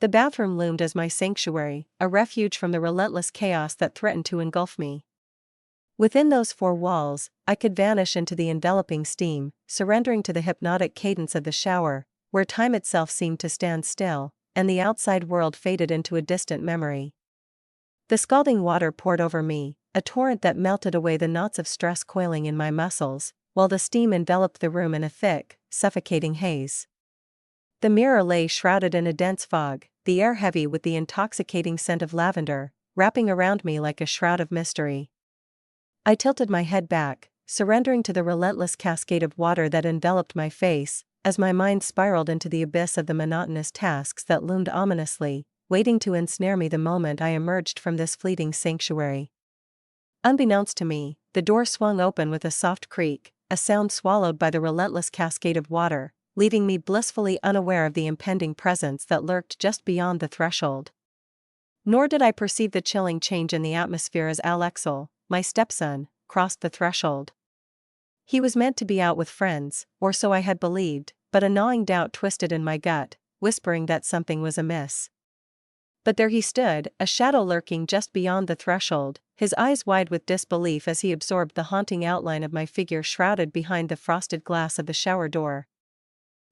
The bathroom loomed as my sanctuary, a refuge from the relentless chaos that threatened to engulf me. Within those four walls, I could vanish into the enveloping steam, surrendering to the hypnotic cadence of the shower, where time itself seemed to stand still, and the outside world faded into a distant memory. The scalding water poured over me, a torrent that melted away the knots of stress coiling in my muscles, while the steam enveloped the room in a thick, suffocating haze. The mirror lay shrouded in a dense fog, the air heavy with the intoxicating scent of lavender, wrapping around me like a shroud of mystery. I tilted my head back, surrendering to the relentless cascade of water that enveloped my face, as my mind spiraled into the abyss of the monotonous tasks that loomed ominously, waiting to ensnare me the moment I emerged from this fleeting sanctuary. Unbeknownst to me, the door swung open with a soft creak, a sound swallowed by the relentless cascade of water, leaving me blissfully unaware of the impending presence that lurked just beyond the threshold. Nor did I perceive the chilling change in the atmosphere as Alexel, my stepson, crossed the threshold. He was meant to be out with friends, or so I had believed, but a gnawing doubt twisted in my gut, whispering that something was amiss. But there he stood, a shadow lurking just beyond the threshold, his eyes wide with disbelief as he absorbed the haunting outline of my figure shrouded behind the frosted glass of the shower door.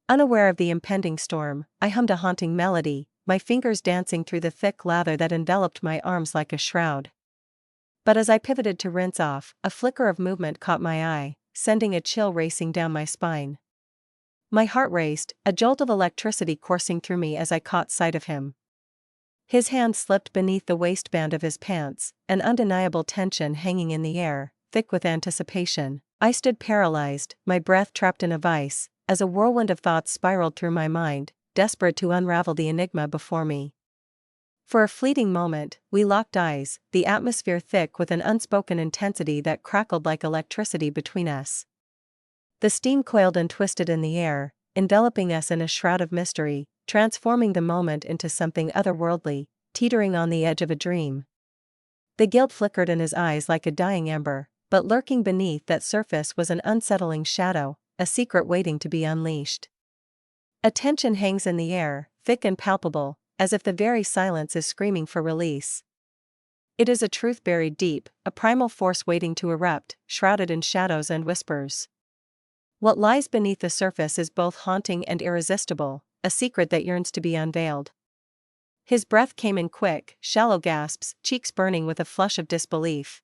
Unaware of the impending storm, I hummed a haunting melody, my fingers dancing through the thick lather that enveloped my arms like a shroud. But as I pivoted to rinse off, a flicker of movement caught my eye, sending a chill racing down my spine. My heart raced, a jolt of electricity coursing through me as I caught sight of him. His hand slipped beneath the waistband of his pants, an undeniable tension hanging in the air, thick with anticipation. I stood paralyzed, my breath trapped in a vice, as a whirlwind of thoughts spiraled through my mind, desperate to unravel the enigma before me. For a fleeting moment, we locked eyes, the atmosphere thick with an unspoken intensity that crackled like electricity between us. The steam coiled and twisted in the air, enveloping us in a shroud of mystery, transforming the moment into something otherworldly, teetering on the edge of a dream. The guilt flickered in his eyes like a dying ember, but lurking beneath that surface was an unsettling shadow, a secret waiting to be unleashed. A tension hangs in the air, thick and palpable, as if the very silence is screaming for release. It is a truth buried deep, a primal force waiting to erupt, shrouded in shadows and whispers. What lies beneath the surface is both haunting and irresistible, a secret that yearns to be unveiled. His breath came in quick, shallow gasps, cheeks burning with a flush of disbelief.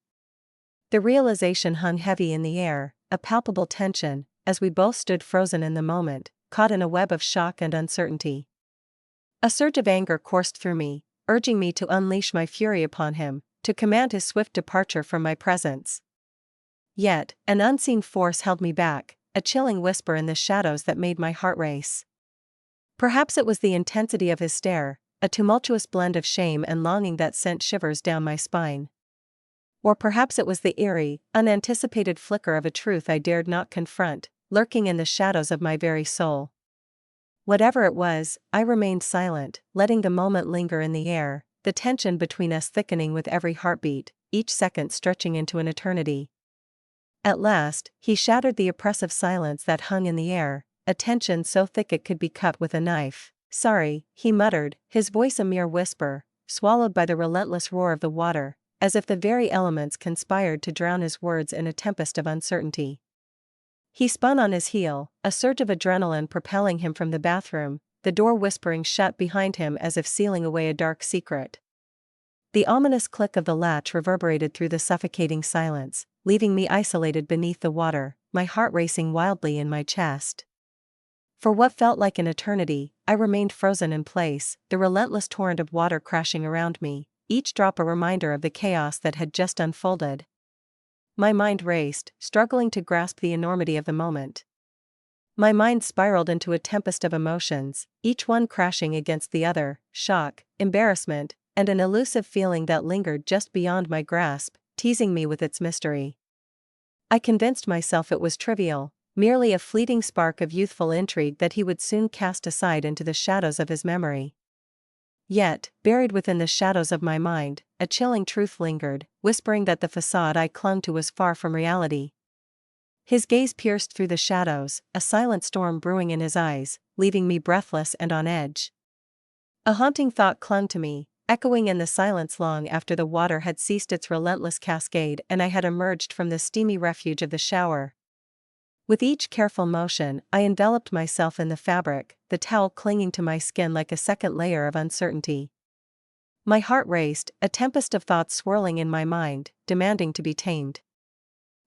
The realization hung heavy in the air, a palpable tension, as we both stood frozen in the moment, caught in a web of shock and uncertainty. A surge of anger coursed through me, urging me to unleash my fury upon him, to command his swift departure from my presence. Yet, an unseen force held me back, a chilling whisper in the shadows that made my heart race. Perhaps it was the intensity of his stare, a tumultuous blend of shame and longing that sent shivers down my spine. Or perhaps it was the eerie, unanticipated flicker of a truth I dared not confront, lurking in the shadows of my very soul. Whatever it was, I remained silent, letting the moment linger in the air, the tension between us thickening with every heartbeat, each second stretching into an eternity. At last, he shattered the oppressive silence that hung in the air, a tension so thick it could be cut with a knife. "Sorry," he muttered, his voice a mere whisper, swallowed by the relentless roar of the water, as if the very elements conspired to drown his words in a tempest of uncertainty. He spun on his heel, a surge of adrenaline propelling him from the bathroom, the door whispering shut behind him as if sealing away a dark secret. The ominous click of the latch reverberated through the suffocating silence, leaving me isolated beneath the water, my heart racing wildly in my chest. For what felt like an eternity, I remained frozen in place, the relentless torrent of water crashing around me, each drop a reminder of the chaos that had just unfolded. My mind raced, struggling to grasp the enormity of the moment. My mind spiraled into a tempest of emotions, each one crashing against the other: shock, embarrassment, and an elusive feeling that lingered just beyond my grasp, teasing me with its mystery. I convinced myself it was trivial, merely a fleeting spark of youthful intrigue that he would soon cast aside into the shadows of his memory. Yet, buried within the shadows of my mind, a chilling truth lingered, whispering that the facade I clung to was far from reality. His gaze pierced through the shadows, a silent storm brewing in his eyes, leaving me breathless and on edge. A haunting thought clung to me, echoing in the silence long after the water had ceased its relentless cascade and I had emerged from the steamy refuge of the shower. With each careful motion, I enveloped myself in the fabric, the towel clinging to my skin like a second layer of uncertainty. My heart raced, a tempest of thoughts swirling in my mind, demanding to be tamed.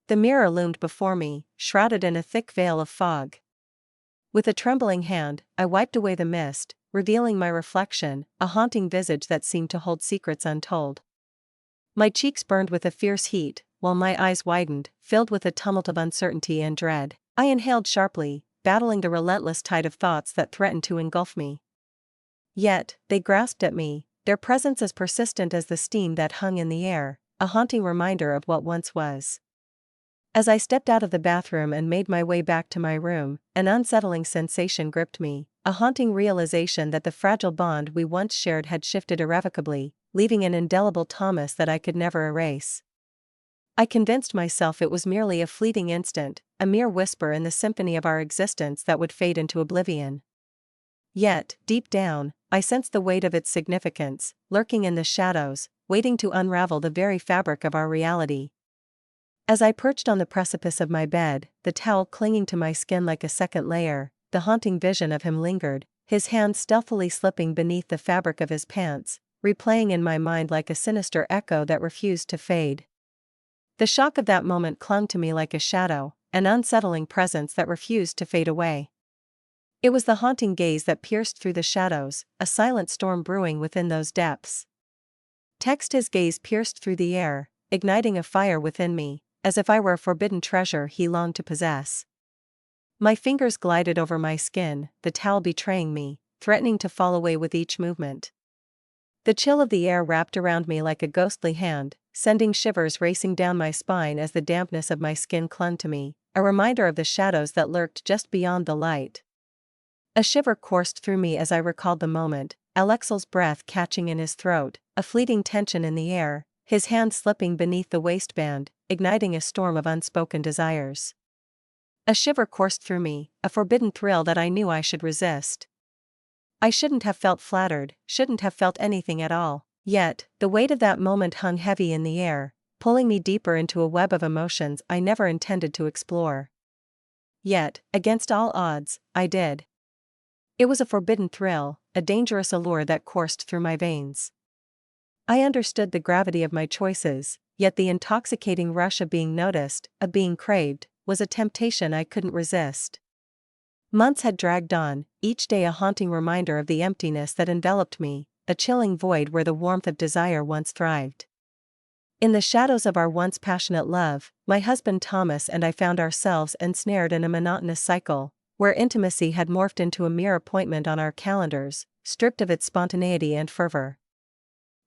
The mirror loomed before me, shrouded in a thick veil of fog. With a trembling hand, I wiped away the mist, revealing my reflection, a haunting visage that seemed to hold secrets untold. My cheeks burned with a fierce heat, while my eyes widened, filled with a tumult of uncertainty and dread. I inhaled sharply, battling the relentless tide of thoughts that threatened to engulf me. Yet, they grasped at me, their presence as persistent as the steam that hung in the air, a haunting reminder of what once was. As I stepped out of the bathroom and made my way back to my room, an unsettling sensation gripped me, a haunting realization that the fragile bond we once shared had shifted irrevocably, leaving an indelible Thomas that I could never erase. I convinced myself it was merely a fleeting instant, a mere whisper in the symphony of our existence that would fade into oblivion. Yet, deep down, I sensed the weight of its significance, lurking in the shadows, waiting to unravel the very fabric of our reality. As I perched on the precipice of my bed, the towel clinging to my skin like a second layer, the haunting vision of him lingered, his hand stealthily slipping beneath the fabric of his pants, replaying in my mind like a sinister echo that refused to fade. The shock of that moment clung to me like a shadow, an unsettling presence that refused to fade away. It was the haunting gaze that pierced through the shadows, a silent storm brewing within those depths. His gaze pierced through the air, igniting a fire within me, as if I were a forbidden treasure he longed to possess. My fingers glided over my skin, the towel betraying me, threatening to fall away with each movement. The chill of the air wrapped around me like a ghostly hand, sending shivers racing down my spine as the dampness of my skin clung to me, a reminder of the shadows that lurked just beyond the light. A shiver coursed through me as I recalled the moment, Alexel's breath catching in his throat, a fleeting tension in the air, his hand slipping beneath the waistband, igniting a storm of unspoken desires. A shiver coursed through me, a forbidden thrill that I knew I should resist. I shouldn't have felt flattered, shouldn't have felt anything at all, yet, the weight of that moment hung heavy in the air, pulling me deeper into a web of emotions I never intended to explore. Yet, against all odds, I did. It was a forbidden thrill, a dangerous allure that coursed through my veins. I understood the gravity of my choices, yet the intoxicating rush of being noticed, of being craved, was a temptation I couldn't resist. Months had dragged on, each day a haunting reminder of the emptiness that enveloped me, a chilling void where the warmth of desire once thrived. In the shadows of our once passionate love, my husband Thomas and I found ourselves ensnared in a monotonous cycle, where intimacy had morphed into a mere appointment on our calendars, stripped of its spontaneity and fervor.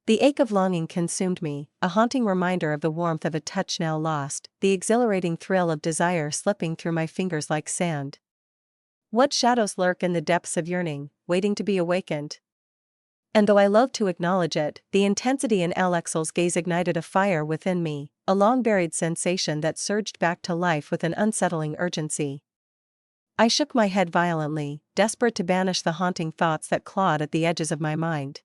The ache of longing consumed me, a haunting reminder of the warmth of a touch now lost, the exhilarating thrill of desire slipping through my fingers like sand. What shadows lurk in the depths of yearning, waiting to be awakened? And though I loathed to acknowledge it, the intensity in Alexel's gaze ignited a fire within me, a long-buried sensation that surged back to life with an unsettling urgency. I shook my head violently, desperate to banish the haunting thoughts that clawed at the edges of my mind.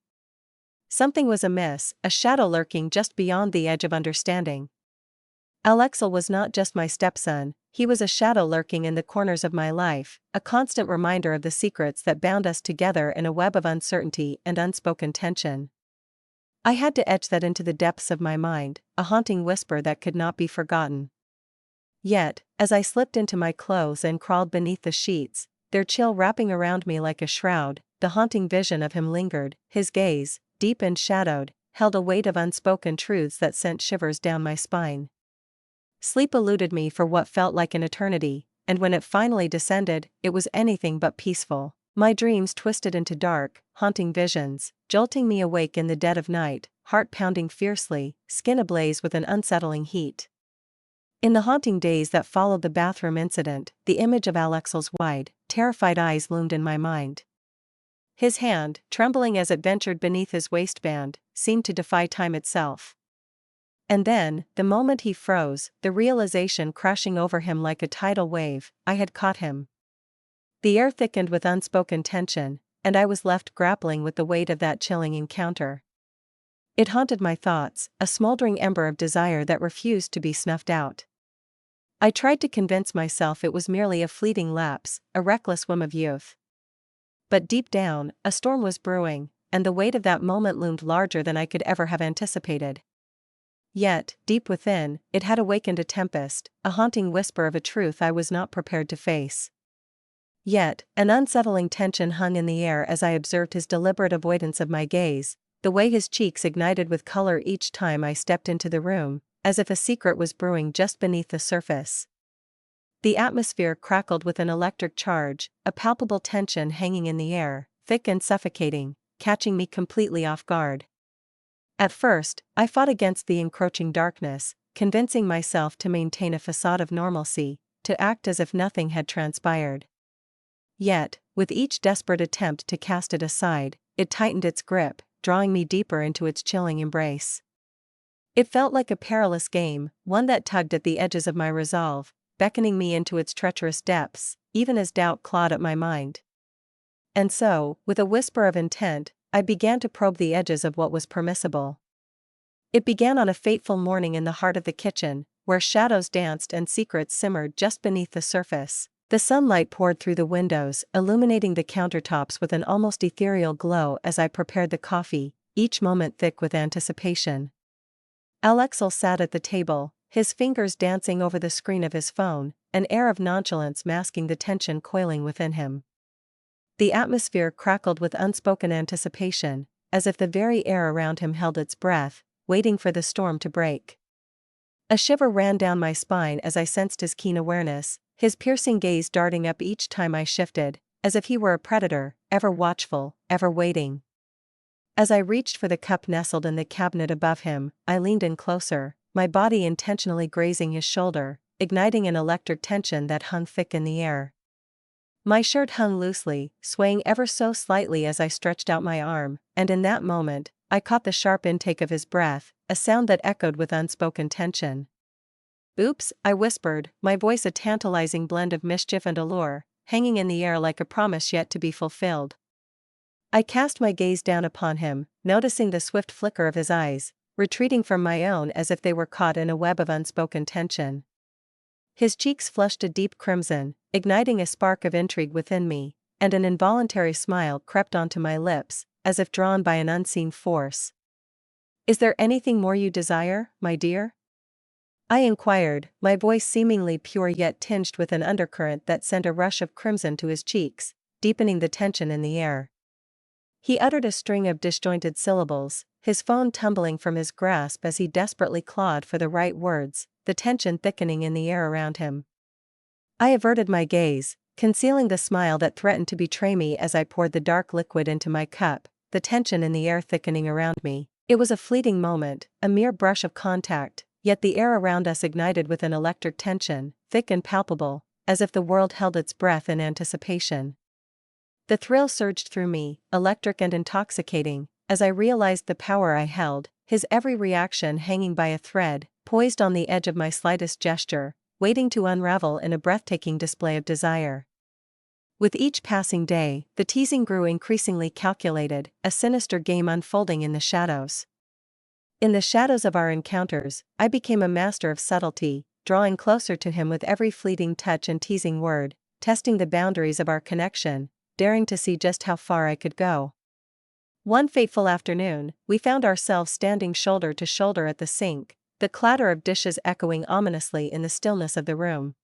Something was amiss, a shadow lurking just beyond the edge of understanding. Alexel was not just my stepson, he was a shadow lurking in the corners of my life, a constant reminder of the secrets that bound us together in a web of uncertainty and unspoken tension. I had to etch that into the depths of my mind, a haunting whisper that could not be forgotten. Yet, as I slipped into my clothes and crawled beneath the sheets, their chill wrapping around me like a shroud, the haunting vision of him lingered, his gaze, deep and shadowed, held a weight of unspoken truths that sent shivers down my spine. Sleep eluded me for what felt like an eternity, and when it finally descended, it was anything but peaceful. My dreams twisted into dark, haunting visions, jolting me awake in the dead of night, heart pounding fiercely, skin ablaze with an unsettling heat. In the haunting days that followed the bathroom incident, the image of Alexel's wide, terrified eyes loomed in my mind. His hand, trembling as it ventured beneath his waistband, seemed to defy time itself. And then, the moment he froze, the realization crashing over him like a tidal wave, I had caught him. The air thickened with unspoken tension, and I was left grappling with the weight of that chilling encounter. It haunted my thoughts, a smoldering ember of desire that refused to be snuffed out. I tried to convince myself it was merely a fleeting lapse, a reckless whim of youth. But deep down, a storm was brewing, and the weight of that moment loomed larger than I could ever have anticipated. Yet, deep within, it had awakened a tempest, a haunting whisper of a truth I was not prepared to face. Yet, an unsettling tension hung in the air as I observed his deliberate avoidance of my gaze, the way his cheeks ignited with color each time I stepped into the room, as if a secret was brewing just beneath the surface. The atmosphere crackled with an electric charge, a palpable tension hanging in the air, thick and suffocating, catching me completely off guard. At first, I fought against the encroaching darkness, convincing myself to maintain a facade of normalcy, to act as if nothing had transpired. Yet, with each desperate attempt to cast it aside, it tightened its grip, drawing me deeper into its chilling embrace. It felt like a perilous game, one that tugged at the edges of my resolve, beckoning me into its treacherous depths, even as doubt clawed at my mind. And so, with a whisper of intent, I began to probe the edges of what was permissible. It began on a fateful morning in the heart of the kitchen, where shadows danced and secrets simmered just beneath the surface. The sunlight poured through the windows, illuminating the countertops with an almost ethereal glow as I prepared the coffee, each moment thick with anticipation. Alexel sat at the table, his fingers dancing over the screen of his phone, an air of nonchalance masking the tension coiling within him. The atmosphere crackled with unspoken anticipation, as if the very air around him held its breath, waiting for the storm to break. A shiver ran down my spine as I sensed his keen awareness, his piercing gaze darting up each time I shifted, as if he were a predator, ever watchful, ever waiting. As I reached for the cup nestled in the cabinet above him, I leaned in closer, my body intentionally grazing his shoulder, igniting an electric tension that hung thick in the air. My shirt hung loosely, swaying ever so slightly as I stretched out my arm, and in that moment, I caught the sharp intake of his breath, a sound that echoed with unspoken tension. "Oops," I whispered, my voice a tantalizing blend of mischief and allure, hanging in the air like a promise yet to be fulfilled. I cast my gaze down upon him, noticing the swift flicker of his eyes, retreating from my own as if they were caught in a web of unspoken tension. His cheeks flushed a deep crimson, igniting a spark of intrigue within me, and an involuntary smile crept onto my lips, as if drawn by an unseen force. "Is there anything more you desire, my dear?" I inquired, my voice seemingly pure yet tinged with an undercurrent that sent a rush of crimson to his cheeks, deepening the tension in the air. He uttered a string of disjointed syllables, his phone tumbling from his grasp as he desperately clawed for the right words, the tension thickening in the air around him. I averted my gaze, concealing the smile that threatened to betray me as I poured the dark liquid into my cup, the tension in the air thickening around me. It was a fleeting moment, a mere brush of contact, yet the air around us ignited with an electric tension, thick and palpable, as if the world held its breath in anticipation. The thrill surged through me, electric and intoxicating, as I realized the power I held, his every reaction hanging by a thread, poised on the edge of my slightest gesture, waiting to unravel in a breathtaking display of desire. With each passing day, the teasing grew increasingly calculated, a sinister game unfolding in the shadows. In the shadows of our encounters, I became a master of subtlety, drawing closer to him with every fleeting touch and teasing word, testing the boundaries of our connection, daring to see just how far I could go. One fateful afternoon, we found ourselves standing shoulder to shoulder at the sink, the clatter of dishes echoing ominously in the stillness of the room.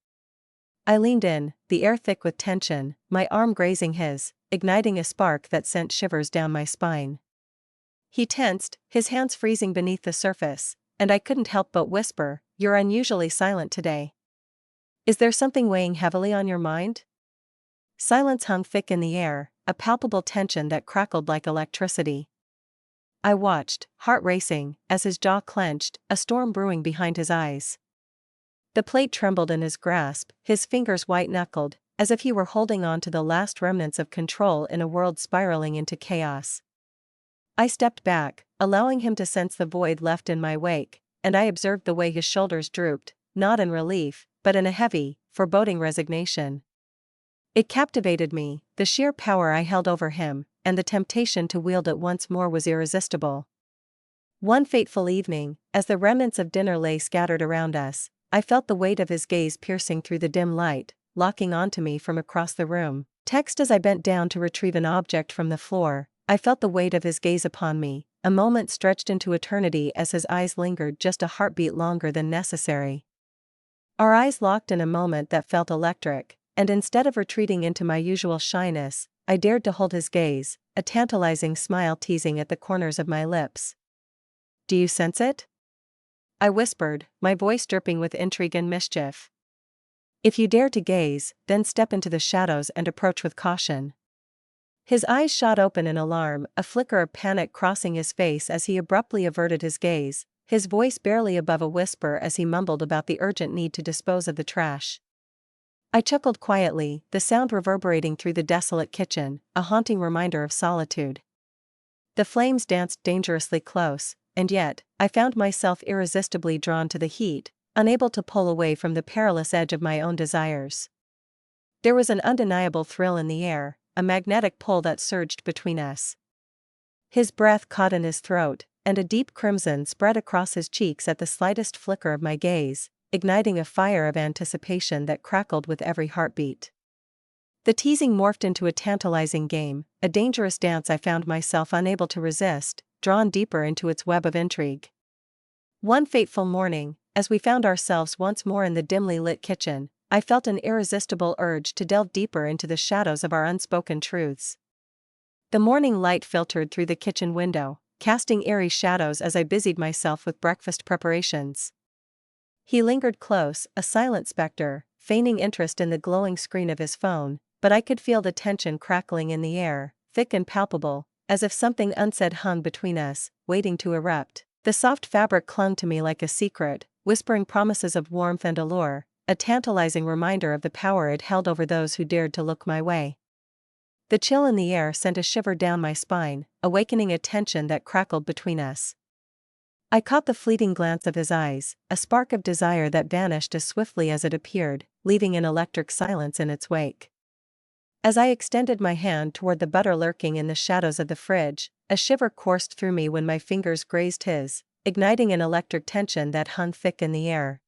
I leaned in, the air thick with tension, my arm grazing his, igniting a spark that sent shivers down my spine. He tensed, his hands freezing beneath the surface, and I couldn't help but whisper, "You're unusually silent today. Is there something weighing heavily on your mind?" Silence hung thick in the air, a palpable tension that crackled like electricity. I watched, heart racing, as his jaw clenched, a storm brewing behind his eyes. The plate trembled in his grasp, his fingers white-knuckled, as if he were holding on to the last remnants of control in a world spiraling into chaos. I stepped back, allowing him to sense the void left in my wake, and I observed the way his shoulders drooped, not in relief, but in a heavy, foreboding resignation. It captivated me, the sheer power I held over him, and the temptation to wield it once more was irresistible. One fateful evening, as the remnants of dinner lay scattered around us, I felt the weight of his gaze piercing through the dim light, locking onto me from across the room. Text as I bent down to retrieve an object from the floor, I felt the weight of his gaze upon me, a moment stretched into eternity as his eyes lingered just a heartbeat longer than necessary. Our eyes locked in a moment that felt electric, and instead of retreating into my usual shyness, I dared to hold his gaze, a tantalizing smile teasing at the corners of my lips. "Do you sense it?" I whispered, my voice dripping with intrigue and mischief. "If you dare to gaze, then step into the shadows and approach with caution." His eyes shot open in alarm, a flicker of panic crossing his face as he abruptly averted his gaze, his voice barely above a whisper as he mumbled about the urgent need to dispose of the trash. I chuckled quietly, the sound reverberating through the desolate kitchen, a haunting reminder of solitude. The flames danced dangerously close, and yet, I found myself irresistibly drawn to the heat, unable to pull away from the perilous edge of my own desires. There was an undeniable thrill in the air, a magnetic pull that surged between us. His breath caught in his throat, and a deep crimson spread across his cheeks at the slightest flicker of my gaze, igniting a fire of anticipation that crackled with every heartbeat. The teasing morphed into a tantalizing game, a dangerous dance I found myself unable to resist, drawn deeper into its web of intrigue. One fateful morning, as we found ourselves once more in the dimly lit kitchen, I felt an irresistible urge to delve deeper into the shadows of our unspoken truths. The morning light filtered through the kitchen window, casting eerie shadows as I busied myself with breakfast preparations. He lingered close, a silent specter, feigning interest in the glowing screen of his phone, but I could feel the tension crackling in the air, thick and palpable, as if something unsaid hung between us, waiting to erupt. The soft fabric clung to me like a secret, whispering promises of warmth and allure, a tantalizing reminder of the power it held over those who dared to look my way. The chill in the air sent a shiver down my spine, awakening a tension that crackled between us. I caught the fleeting glance of his eyes, a spark of desire that vanished as swiftly as it appeared, leaving an electric silence in its wake. As I extended my hand toward the butter lurking in the shadows of the fridge, a shiver coursed through me when my fingers grazed his, igniting an electric tension that hung thick in the air.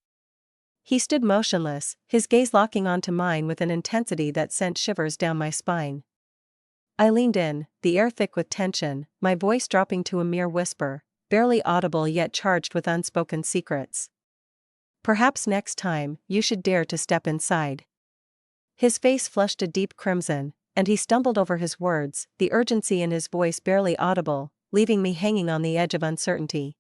He stood motionless, his gaze locking onto mine with an intensity that sent shivers down my spine. I leaned in, the air thick with tension, my voice dropping to a mere whisper, barely audible yet charged with unspoken secrets. "Perhaps next time, you should dare to step inside." His face flushed a deep crimson, and he stumbled over his words, the urgency in his voice barely audible, leaving me hanging on the edge of uncertainty.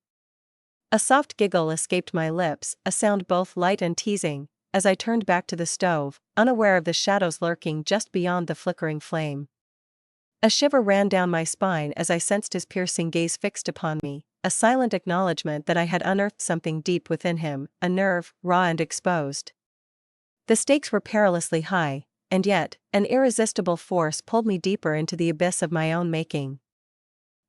A soft giggle escaped my lips, a sound both light and teasing, as I turned back to the stove, unaware of the shadows lurking just beyond the flickering flame. A shiver ran down my spine as I sensed his piercing gaze fixed upon me, a silent acknowledgement that I had unearthed something deep within him, a nerve, raw and exposed. The stakes were perilously high, and yet, an irresistible force pulled me deeper into the abyss of my own making.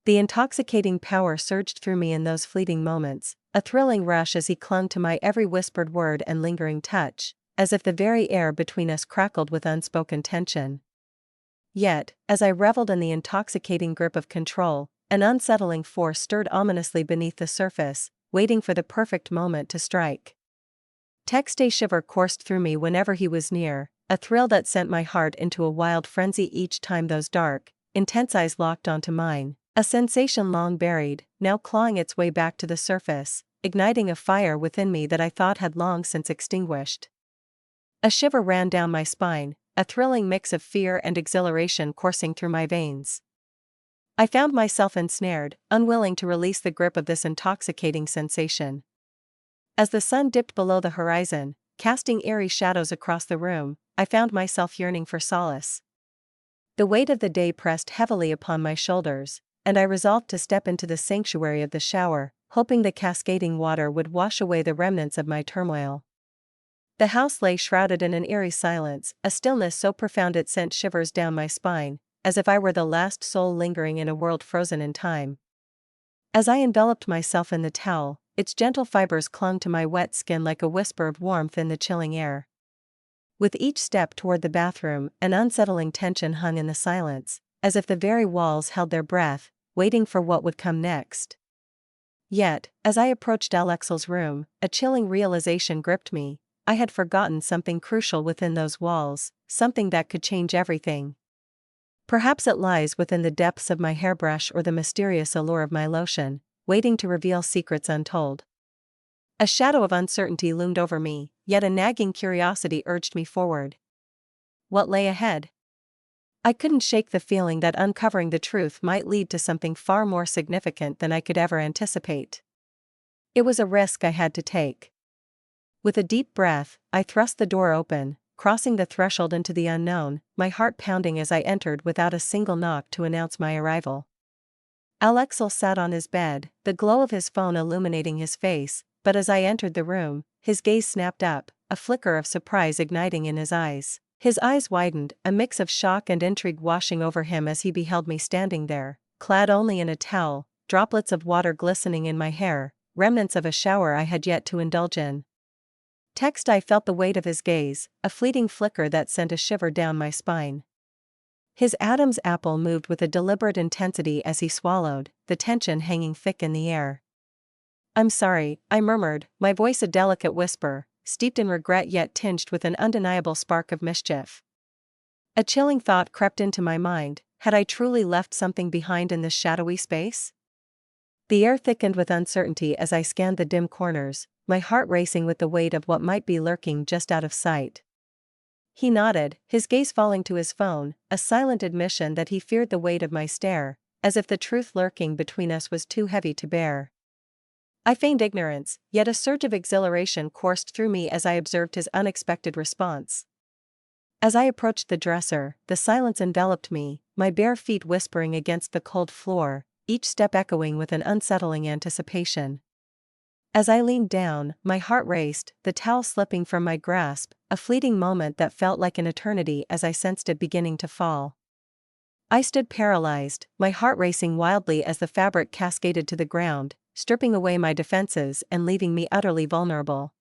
The intoxicating power surged through me in those fleeting moments, a thrilling rush as he clung to my every whispered word and lingering touch, as if the very air between us crackled with unspoken tension. Yet, as I reveled in the intoxicating grip of control, an unsettling force stirred ominously beneath the surface, waiting for the perfect moment to strike. A shiver coursed through me whenever he was near, a thrill that sent my heart into a wild frenzy each time those dark, intense eyes locked onto mine, a sensation long buried, now clawing its way back to the surface, igniting a fire within me that I thought had long since extinguished. A shiver ran down my spine, a thrilling mix of fear and exhilaration coursing through my veins. I found myself ensnared, unwilling to release the grip of this intoxicating sensation. As the sun dipped below the horizon, casting eerie shadows across the room, I found myself yearning for solace. The weight of the day pressed heavily upon my shoulders, and I resolved to step into the sanctuary of the shower, hoping the cascading water would wash away the remnants of my turmoil. The house lay shrouded in an eerie silence, a stillness so profound it sent shivers down my spine, as if I were the last soul lingering in a world frozen in time. As I enveloped myself in the towel, its gentle fibers clung to my wet skin like a whisper of warmth in the chilling air. With each step toward the bathroom, an unsettling tension hung in the silence, as if the very walls held their breath, waiting for what would come next. Yet, as I approached Alexel's room, a chilling realization gripped me. I had forgotten something crucial within those walls, something that could change everything. Perhaps it lies within the depths of my hairbrush or the mysterious allure of my lotion, waiting to reveal secrets untold. A shadow of uncertainty loomed over me, yet a nagging curiosity urged me forward. What lay ahead? I couldn't shake the feeling that uncovering the truth might lead to something far more significant than I could ever anticipate. It was a risk I had to take. With a deep breath, I thrust the door open, crossing the threshold into the unknown, my heart pounding as I entered without a single knock to announce my arrival. Alexel sat on his bed, the glow of his phone illuminating his face, but as I entered the room, his gaze snapped up, a flicker of surprise igniting in his eyes. His eyes widened, a mix of shock and intrigue washing over him as he beheld me standing there, clad only in a towel, droplets of water glistening in my hair, remnants of a shower I had yet to indulge in. I felt the weight of his gaze, a fleeting flicker that sent a shiver down my spine. His Adam's apple moved with a deliberate intensity as he swallowed, the tension hanging thick in the air. "I'm sorry," I murmured, my voice a delicate whisper, steeped in regret yet tinged with an undeniable spark of mischief. A chilling thought crept into my mind: had I truly left something behind in this shadowy space? The air thickened with uncertainty as I scanned the dim corners, my heart racing with the weight of what might be lurking just out of sight. He nodded, his gaze falling to his phone, a silent admission that he feared the weight of my stare, as if the truth lurking between us was too heavy to bear. I feigned ignorance, yet a surge of exhilaration coursed through me as I observed his unexpected response. As I approached the dresser, the silence enveloped me, my bare feet whispering against the cold floor, each step echoing with an unsettling anticipation. As I leaned down, my heart raced, the towel slipping from my grasp, a fleeting moment that felt like an eternity as I sensed it beginning to fall. I stood paralyzed, my heart racing wildly as the fabric cascaded to the ground, stripping away my defenses and leaving me utterly vulnerable.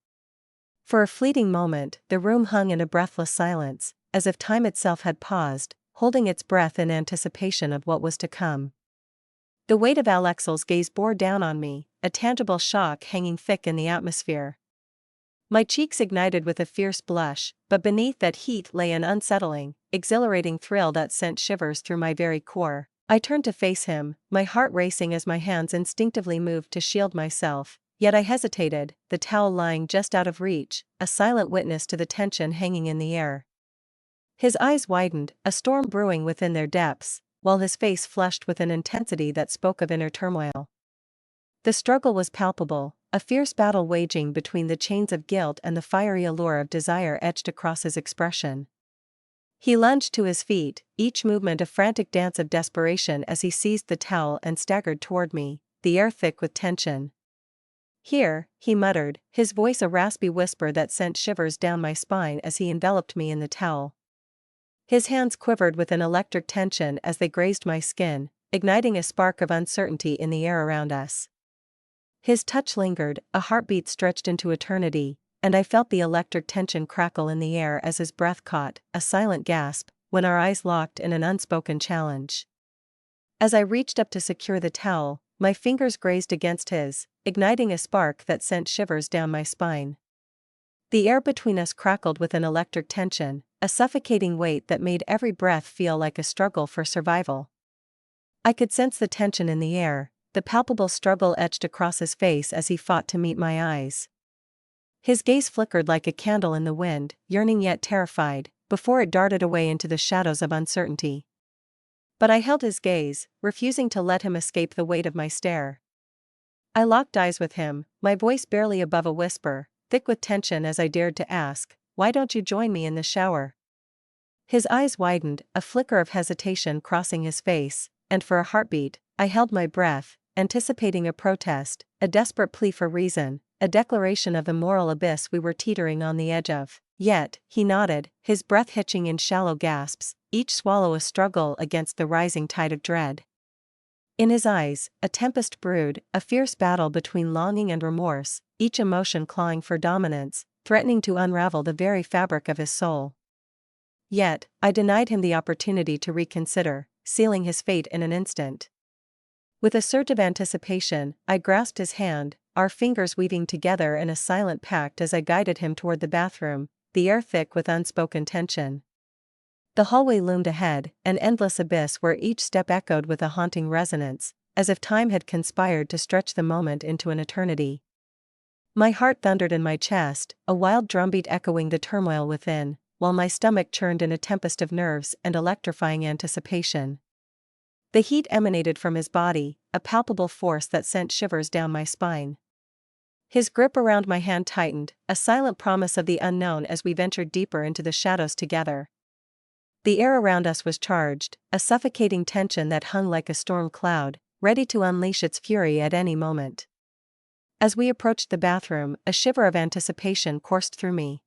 For a fleeting moment, the room hung in a breathless silence, as if time itself had paused, holding its breath in anticipation of what was to come. The weight of Alexel's gaze bore down on me, a tangible shock hanging thick in the atmosphere. My cheeks ignited with a fierce blush, but beneath that heat lay an unsettling, exhilarating thrill that sent shivers through my very core. I turned to face him, my heart racing as my hands instinctively moved to shield myself, yet I hesitated, the towel lying just out of reach, a silent witness to the tension hanging in the air. His eyes widened, a storm brewing within their depths, while his face flushed with an intensity that spoke of inner turmoil. The struggle was palpable, a fierce battle waging between the chains of guilt and the fiery allure of desire etched across his expression. He lunged to his feet, each movement a frantic dance of desperation as he seized the towel and staggered toward me, the air thick with tension. "Here," he muttered, his voice a raspy whisper that sent shivers down my spine as he enveloped me in the towel. His hands quivered with an electric tension as they grazed my skin, igniting a spark of uncertainty in the air around us. His touch lingered, a heartbeat stretched into eternity, and I felt the electric tension crackle in the air as his breath caught, a silent gasp, when our eyes locked in an unspoken challenge. As I reached up to secure the towel, my fingers grazed against his, igniting a spark that sent shivers down my spine. The air between us crackled with an electric tension, a suffocating weight that made every breath feel like a struggle for survival. I could sense the tension in the air, the palpable struggle etched across his face as he fought to meet my eyes. His gaze flickered like a candle in the wind, yearning yet terrified, before it darted away into the shadows of uncertainty. But I held his gaze, refusing to let him escape the weight of my stare. I locked eyes with him, my voice barely above a whisper, thick with tension as I dared to ask, "Why don't you join me in the shower?" His eyes widened, a flicker of hesitation crossing his face, and for a heartbeat, I held my breath, anticipating a protest, a desperate plea for reason, a declaration of the moral abyss we were teetering on the edge of. Yet, he nodded, his breath hitching in shallow gasps, each swallow a struggle against the rising tide of dread. In his eyes, a tempest brewed, a fierce battle between longing and remorse, each emotion clawing for dominance, threatening to unravel the very fabric of his soul. Yet, I denied him the opportunity to reconsider, sealing his fate in an instant. With a surge of anticipation, I grasped his hand, our fingers weaving together in a silent pact as I guided him toward the bathroom, the air thick with unspoken tension. The hallway loomed ahead, an endless abyss where each step echoed with a haunting resonance, as if time had conspired to stretch the moment into an eternity. My heart thundered in my chest, a wild drumbeat echoing the turmoil within, while my stomach churned in a tempest of nerves and electrifying anticipation. The heat emanated from his body, a palpable force that sent shivers down my spine. His grip around my hand tightened, a silent promise of the unknown as we ventured deeper into the shadows together. The air around us was charged, a suffocating tension that hung like a storm cloud, ready to unleash its fury at any moment. As we approached the bathroom, a shiver of anticipation coursed through me.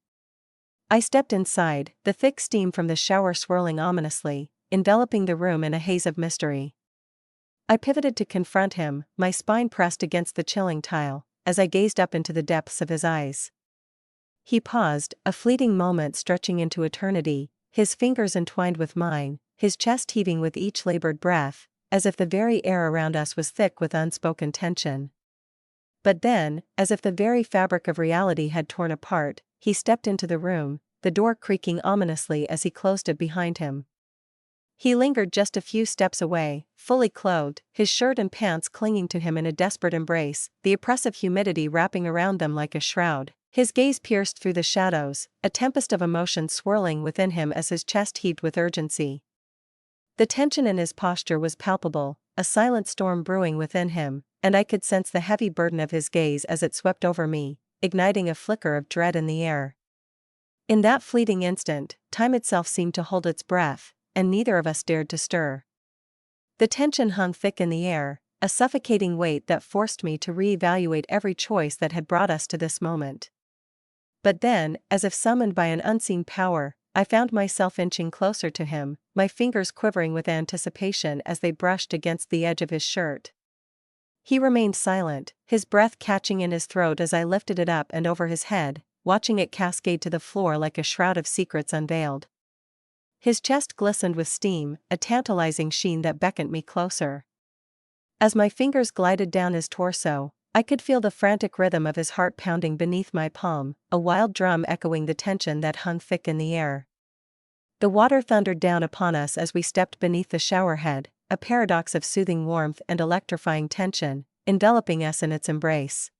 I stepped inside, the thick steam from the shower swirling ominously, enveloping the room in a haze of mystery. I pivoted to confront him, my spine pressed against the chilling tile, as I gazed up into the depths of his eyes. He paused, a fleeting moment stretching into eternity, his fingers entwined with mine, his chest heaving with each labored breath, as if the very air around us was thick with unspoken tension. But then, as if the very fabric of reality had torn apart, he stepped into the room, the door creaking ominously as he closed it behind him. He lingered just a few steps away, fully clothed, his shirt and pants clinging to him in a desperate embrace, the oppressive humidity wrapping around them like a shroud. His gaze pierced through the shadows, a tempest of emotion swirling within him as his chest heaved with urgency. The tension in his posture was palpable, a silent storm brewing within him, and I could sense the heavy burden of his gaze as it swept over me, igniting a flicker of dread in the air. In that fleeting instant, time itself seemed to hold its breath, and neither of us dared to stir. The tension hung thick in the air, a suffocating weight that forced me to reevaluate every choice that had brought us to this moment. But then, as if summoned by an unseen power, I found myself inching closer to him, my fingers quivering with anticipation as they brushed against the edge of his shirt. He remained silent, his breath catching in his throat as I lifted it up and over his head, watching it cascade to the floor like a shroud of secrets unveiled. His chest glistened with steam, a tantalizing sheen that beckoned me closer. As my fingers glided down his torso, I could feel the frantic rhythm of his heart pounding beneath my palm, a wild drum echoing the tension that hung thick in the air. The water thundered down upon us as we stepped beneath the showerhead, a paradox of soothing warmth and electrifying tension, enveloping us in its embrace.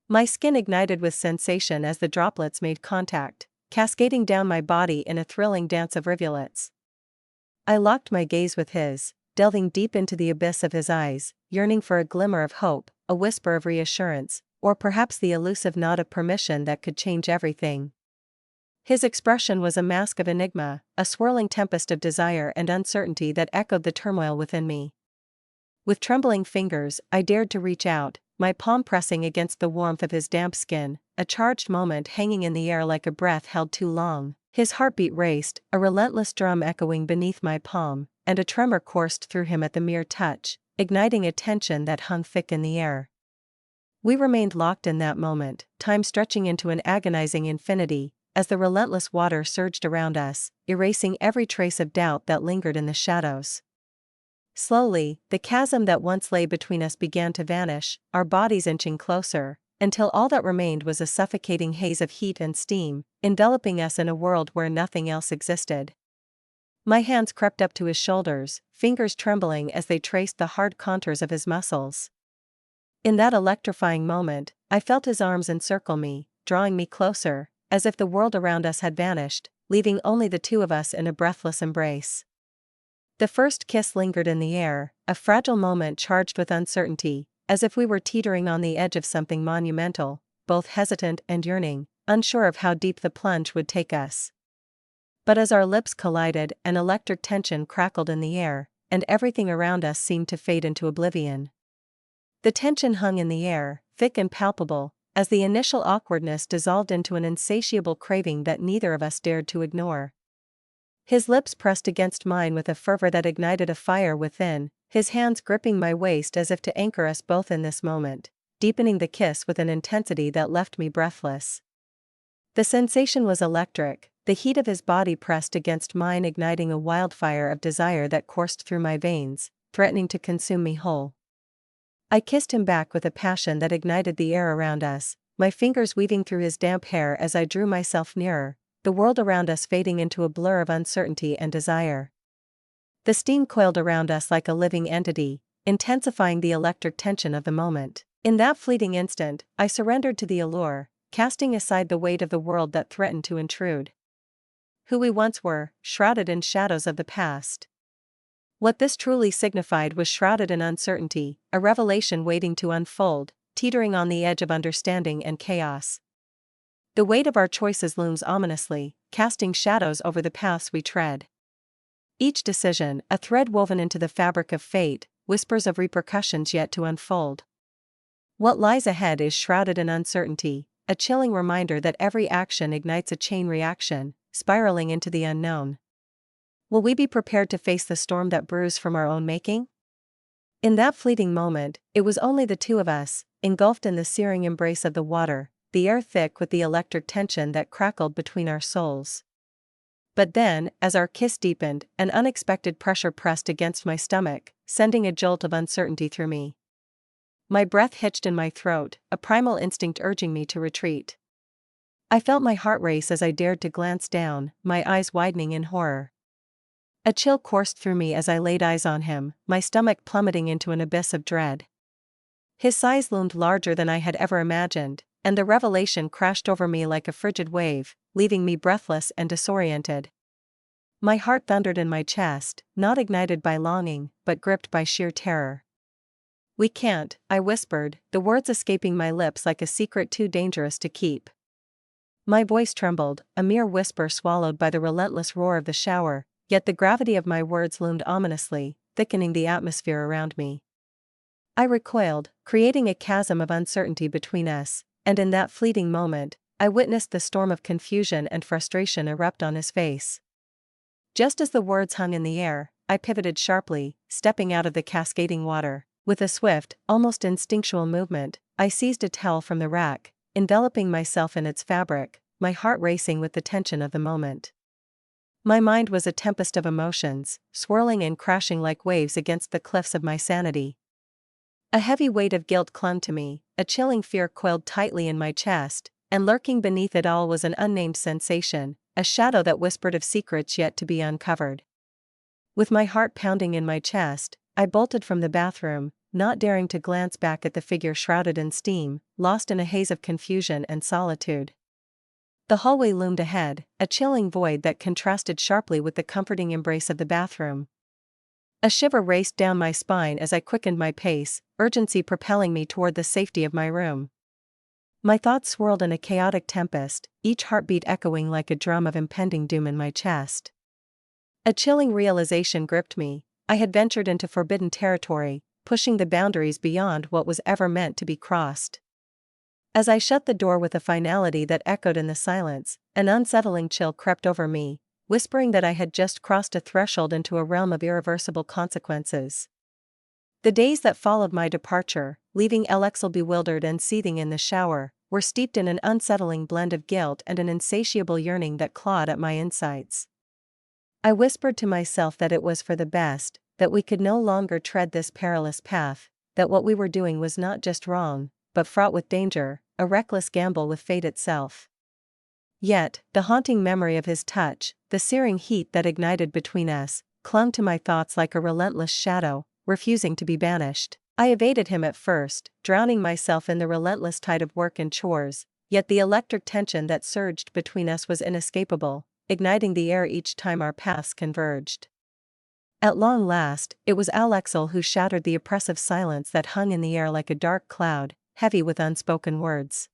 My skin ignited with sensation as the droplets made contact, cascading down my body in a thrilling dance of rivulets. I locked my gaze with his, delving deep into the abyss of his eyes, yearning for a glimmer of hope, a whisper of reassurance, or perhaps the elusive nod of permission that could change everything. His expression was a mask of enigma, a swirling tempest of desire and uncertainty that echoed the turmoil within me. With trembling fingers, I dared to reach out, my palm pressing against the warmth of his damp skin, a charged moment hanging in the air like a breath held too long. His heartbeat raced, a relentless drum echoing beneath my palm, and a tremor coursed through him at the mere touch, igniting a tension that hung thick in the air. We remained locked in that moment, time stretching into an agonizing infinity, as the relentless water surged around us, erasing every trace of doubt that lingered in the shadows. Slowly, the chasm that once lay between us began to vanish, our bodies inching closer, until all that remained was a suffocating haze of heat and steam, enveloping us in a world where nothing else existed. My hands crept up to his shoulders, fingers trembling as they traced the hard contours of his muscles. In that electrifying moment, I felt his arms encircle me, drawing me closer, as if the world around us had vanished, leaving only the two of us in a breathless embrace. The first kiss lingered in the air, a fragile moment charged with uncertainty, as if we were teetering on the edge of something monumental, both hesitant and yearning, unsure of how deep the plunge would take us. But as our lips collided, an electric tension crackled in the air, and everything around us seemed to fade into oblivion. The tension hung in the air, thick and palpable, as the initial awkwardness dissolved into an insatiable craving that neither of us dared to ignore. His lips pressed against mine with a fervor that ignited a fire within, his hands gripping my waist as if to anchor us both in this moment, deepening the kiss with an intensity that left me breathless. The sensation was electric, The heat of his body pressed against mine, igniting a wildfire of desire that coursed through my veins, threatening to consume me whole. I kissed him back with a passion that ignited the air around us, my fingers weaving through his damp hair as I drew myself nearer, the world around us fading into a blur of uncertainty and desire. The steam coiled around us like a living entity, intensifying the electric tension of the moment. In that fleeting instant, I surrendered to the allure, casting aside the weight of the world that threatened to intrude. Who we once were, shrouded in shadows of the past. What this truly signified was shrouded in uncertainty, a revelation waiting to unfold, teetering on the edge of understanding and chaos. The weight of our choices looms ominously, casting shadows over the paths we tread. Each decision, a thread woven into the fabric of fate, whispers of repercussions yet to unfold. What lies ahead is shrouded in uncertainty, a chilling reminder that every action ignites a chain reaction, spiraling into the unknown. Will we be prepared to face the storm that brews from our own making? In that fleeting moment, it was only the two of us, engulfed in the searing embrace of the water, the air thick with the electric tension that crackled between our souls. But then, as our kiss deepened, an unexpected pressure pressed against my stomach, sending a jolt of uncertainty through me. My breath hitched in my throat, a primal instinct urging me to retreat. I felt my heart race as I dared to glance down, my eyes widening in horror. A chill coursed through me as I laid eyes on him, my stomach plummeting into an abyss of dread. His size loomed larger than I had ever imagined, and the revelation crashed over me like a frigid wave, leaving me breathless and disoriented. My heart thundered in my chest, not ignited by longing, but gripped by sheer terror. "We can't," I whispered, the words escaping my lips like a secret too dangerous to keep. My voice trembled, a mere whisper swallowed by the relentless roar of the shower, yet the gravity of my words loomed ominously, thickening the atmosphere around me. I recoiled, creating a chasm of uncertainty between us, and in that fleeting moment, I witnessed the storm of confusion and frustration erupt on his face. Just as the words hung in the air, I pivoted sharply, stepping out of the cascading water. With a swift, almost instinctual movement, I seized a towel from the rack, enveloping myself in its fabric, my heart racing with the tension of the moment. My mind was a tempest of emotions, swirling and crashing like waves against the cliffs of my sanity. A heavy weight of guilt clung to me, a chilling fear coiled tightly in my chest, and lurking beneath it all was an unnamed sensation, a shadow that whispered of secrets yet to be uncovered. With my heart pounding in my chest, I bolted from the bathroom, not daring to glance back at the figure shrouded in steam, lost in a haze of confusion and solitude. The hallway loomed ahead, a chilling void that contrasted sharply with the comforting embrace of the bathroom. A shiver raced down my spine as I quickened my pace, urgency propelling me toward the safety of my room. My thoughts swirled in a chaotic tempest, each heartbeat echoing like a drum of impending doom in my chest. A chilling realization gripped me. I had ventured into forbidden territory, pushing the boundaries beyond what was ever meant to be crossed. As I shut the door with a finality that echoed in the silence, an unsettling chill crept over me, whispering that I had just crossed a threshold into a realm of irreversible consequences. The days that followed my departure, leaving Alexel bewildered and seething in the shower, were steeped in an unsettling blend of guilt and an insatiable yearning that clawed at my insides. I whispered to myself that it was for the best, that we could no longer tread this perilous path, that what we were doing was not just wrong, but fraught with danger, a reckless gamble with fate itself. Yet, the haunting memory of his touch, the searing heat that ignited between us, clung to my thoughts like a relentless shadow, refusing to be banished. I evaded him at first, drowning myself in the relentless tide of work and chores, yet the electric tension that surged between us was inescapable, igniting the air each time our paths converged. At long last, it was Alexel who shattered the oppressive silence that hung in the air like a dark cloud, heavy with unspoken words.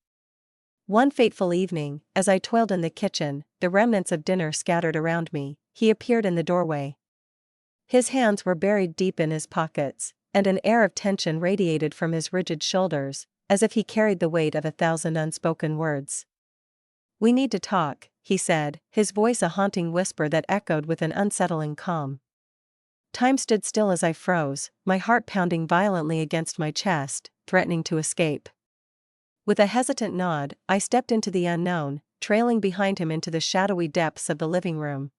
One fateful evening, as I toiled in the kitchen, the remnants of dinner scattered around me, he appeared in the doorway. His hands were buried deep in his pockets, and an air of tension radiated from his rigid shoulders, as if he carried the weight of 1,000 unspoken words. "We need to talk," he said, his voice a haunting whisper that echoed with an unsettling calm. Time stood still as I froze, my heart pounding violently against my chest, threatening to escape. With a hesitant nod, I stepped into the unknown, trailing behind him into the shadowy depths of the living room.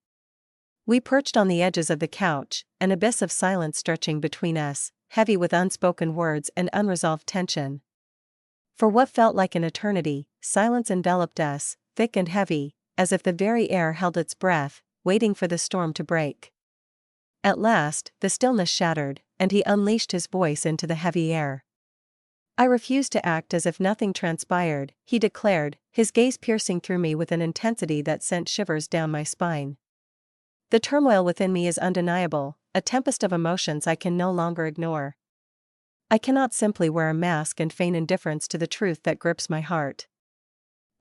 We perched on the edges of the couch, an abyss of silence stretching between us, heavy with unspoken words and unresolved tension. For what felt like an eternity, silence enveloped us, thick and heavy, as if the very air held its breath, waiting for the storm to break. At last, the stillness shattered, and he unleashed his voice into the heavy air. "I refuse to act as if nothing transpired," he declared, his gaze piercing through me with an intensity that sent shivers down my spine. "The turmoil within me is undeniable, a tempest of emotions I can no longer ignore. I cannot simply wear a mask and feign indifference to the truth that grips my heart."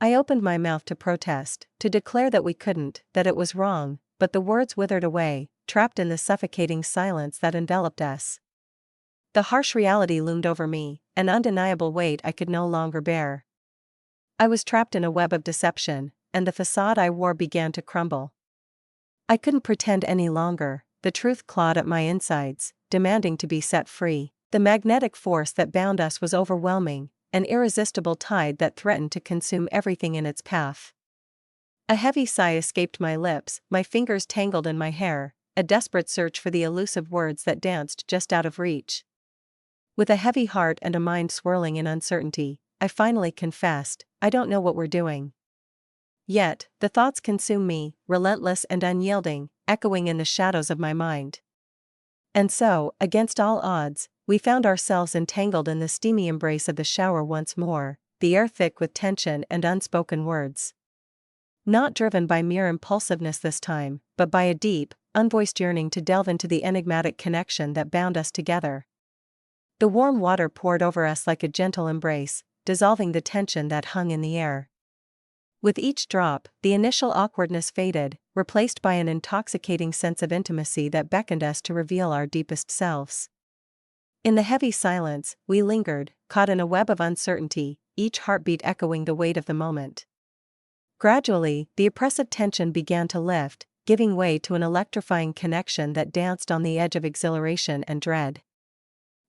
I opened my mouth to protest, to declare that we couldn't, that it was wrong, but the words withered away, trapped in the suffocating silence that enveloped us. The harsh reality loomed over me, an undeniable weight I could no longer bear. I was trapped in a web of deception, and the facade I wore began to crumble. I couldn't pretend any longer, the truth clawed at my insides, demanding to be set free. The magnetic force that bound us was overwhelming, an irresistible tide that threatened to consume everything in its path. A heavy sigh escaped my lips, my fingers tangled in my hair, a desperate search for the elusive words that danced just out of reach. With a heavy heart and a mind swirling in uncertainty, I finally confessed, "I don't know what we're doing." Yet, the thoughts consumed me, relentless and unyielding, echoing in the shadows of my mind. And so, against all odds, we found ourselves entangled in the steamy embrace of the shower once more, the air thick with tension and unspoken words. Not driven by mere impulsiveness this time, but by a deep, unvoiced yearning to delve into the enigmatic connection that bound us together. The warm water poured over us like a gentle embrace, dissolving the tension that hung in the air. With each drop, the initial awkwardness faded, replaced by an intoxicating sense of intimacy that beckoned us to reveal our deepest selves. In the heavy silence, we lingered, caught in a web of uncertainty, each heartbeat echoing the weight of the moment. Gradually, the oppressive tension began to lift, giving way to an electrifying connection that danced on the edge of exhilaration and dread.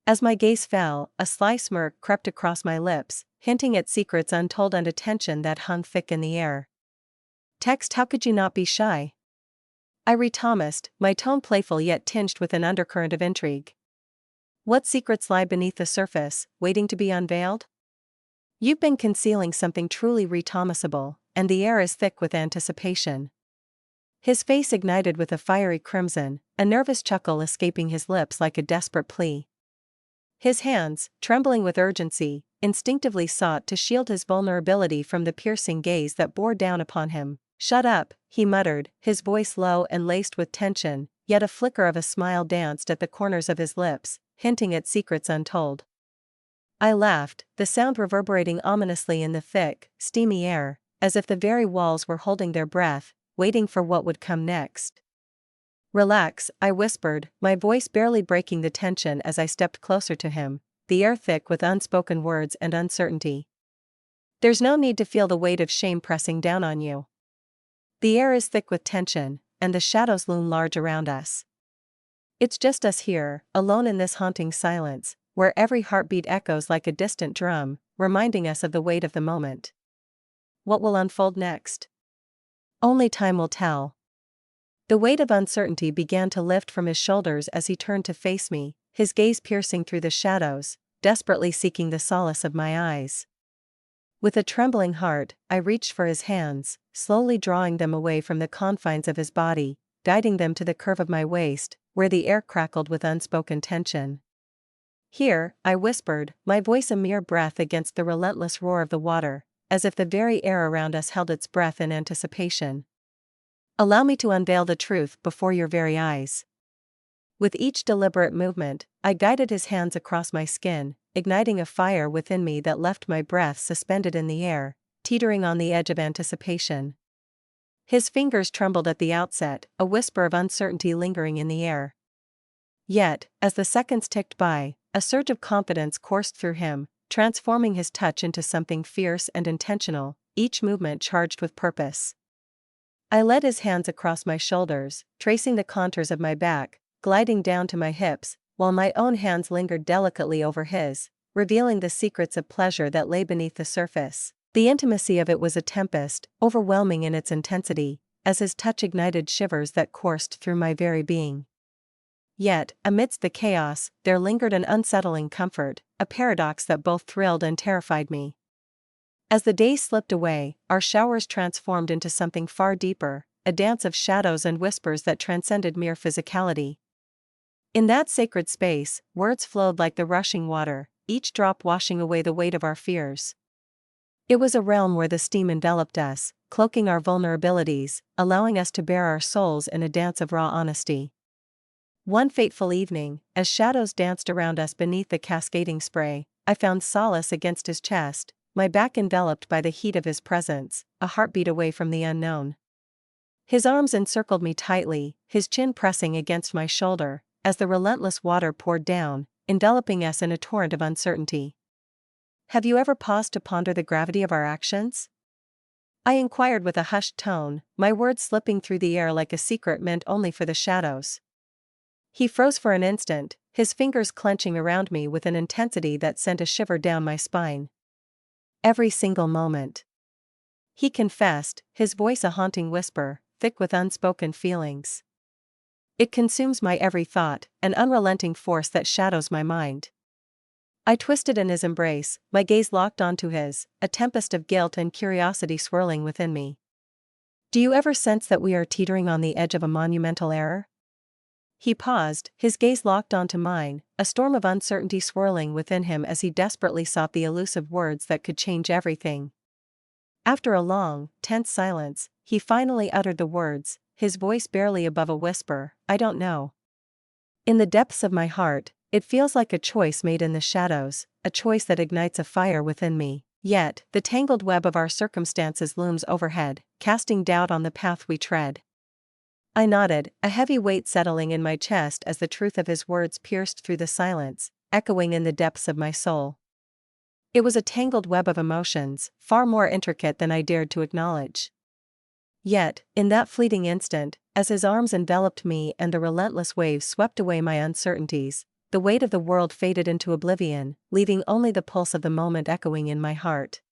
As my gaze fell, a sly smirk crept across my lips, hinting at secrets untold and a tension that hung thick in the air. "Text, how could you not be shy?" I re-Thomased, my tone playful yet tinged with an undercurrent of intrigue. "What secrets lie beneath the surface, waiting to be unveiled?" "You've been concealing something truly re-Thomasable, and the air is thick with anticipation." His face ignited with a fiery crimson, a nervous chuckle escaping his lips like a desperate plea. His hands, trembling with urgency, instinctively sought to shield his vulnerability from the piercing gaze that bore down upon him. "Shut up," he muttered, his voice low and laced with tension, yet a flicker of a smile danced at the corners of his lips, hinting at secrets untold. I laughed, the sound reverberating ominously in the thick, steamy air, as if the very walls were holding their breath, waiting for what would come next. "Relax," I whispered, my voice barely breaking the tension as I stepped closer to him, the air thick with unspoken words and uncertainty. "There's no need to feel the weight of shame pressing down on you. The air is thick with tension, and the shadows loom large around us. It's just us here, alone in this haunting silence, where every heartbeat echoes like a distant drum, reminding us of the weight of the moment. What will unfold next? Only time will tell." The weight of uncertainty began to lift from his shoulders as he turned to face me, his gaze piercing through the shadows, desperately seeking the solace of my eyes. With a trembling heart, I reached for his hands, slowly drawing them away from the confines of his body, guiding them to the curve of my waist, where the air crackled with unspoken tension. "Here," I whispered, my voice a mere breath against the relentless roar of the water, as if the very air around us held its breath in anticipation. "Allow me to unveil the truth before your very eyes." With each deliberate movement, I guided his hands across my skin, igniting a fire within me that left my breath suspended in the air, teetering on the edge of anticipation. His fingers trembled at the outset, a whisper of uncertainty lingering in the air. Yet, as the seconds ticked by, a surge of confidence coursed through him, transforming his touch into something fierce and intentional, each movement charged with purpose. I led his hands across my shoulders, tracing the contours of my back, gliding down to my hips, while my own hands lingered delicately over his, revealing the secrets of pleasure that lay beneath the surface. The intimacy of it was a tempest, overwhelming in its intensity, as his touch ignited shivers that coursed through my very being. Yet, amidst the chaos, there lingered an unsettling comfort, a paradox that both thrilled and terrified me. As the days slipped away, our showers transformed into something far deeper, a dance of shadows and whispers that transcended mere physicality. In that sacred space, words flowed like the rushing water, each drop washing away the weight of our fears. It was a realm where the steam enveloped us, cloaking our vulnerabilities, allowing us to bare our souls in a dance of raw honesty. One fateful evening, as shadows danced around us beneath the cascading spray, I found solace against his chest, my back enveloped by the heat of his presence, a heartbeat away from the unknown. His arms encircled me tightly, his chin pressing against my shoulder, as the relentless water poured down, enveloping us in a torrent of uncertainty. "Have you ever paused to ponder the gravity of our actions?" I inquired with a hushed tone, my words slipping through the air like a secret meant only for the shadows. He froze for an instant, his fingers clenching around me with an intensity that sent a shiver down my spine. "Every single moment," he confessed, his voice a haunting whisper, thick with unspoken feelings. "It consumes my every thought, an unrelenting force that shadows my mind." I twisted in his embrace, my gaze locked onto his, a tempest of guilt and curiosity swirling within me. "Do you ever sense that we are teetering on the edge of a monumental error?" He paused, his gaze locked onto mine, a storm of uncertainty swirling within him as he desperately sought the elusive words that could change everything. After a long, tense silence, he finally uttered the words, his voice barely above a whisper, "I don't know." In the depths of my heart, it feels like a choice made in the shadows, a choice that ignites a fire within me. Yet, the tangled web of our circumstances looms overhead, casting doubt on the path we tread. I nodded, a heavy weight settling in my chest as the truth of his words pierced through the silence, echoing in the depths of my soul. It was a tangled web of emotions, far more intricate than I dared to acknowledge. Yet, in that fleeting instant, as his arms enveloped me and the relentless waves swept away my uncertainties, the weight of the world faded into oblivion, leaving only the pulse of the moment echoing in my heart.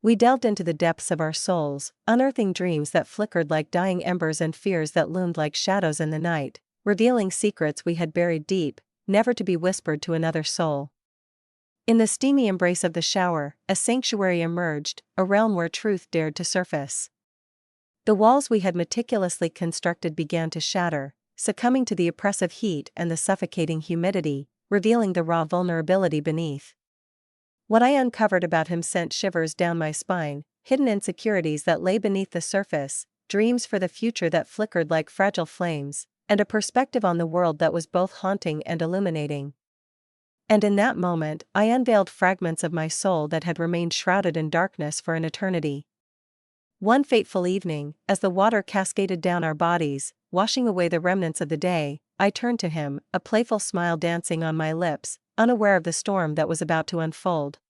We delved into the depths of our souls, unearthing dreams that flickered like dying embers and fears that loomed like shadows in the night, revealing secrets we had buried deep, never to be whispered to another soul. In the steamy embrace of the shower, a sanctuary emerged, a realm where truth dared to surface. The walls we had meticulously constructed began to shatter, succumbing to the oppressive heat and the suffocating humidity, revealing the raw vulnerability beneath. What I uncovered about him sent shivers down my spine, hidden insecurities that lay beneath the surface, dreams for the future that flickered like fragile flames, and a perspective on the world that was both haunting and illuminating. And in that moment, I unveiled fragments of my soul that had remained shrouded in darkness for an eternity. One fateful evening, as the water cascaded down our bodies, washing away the remnants of the day, I turned to him, a playful smile dancing on my lips, unaware of the storm that was about to unfold.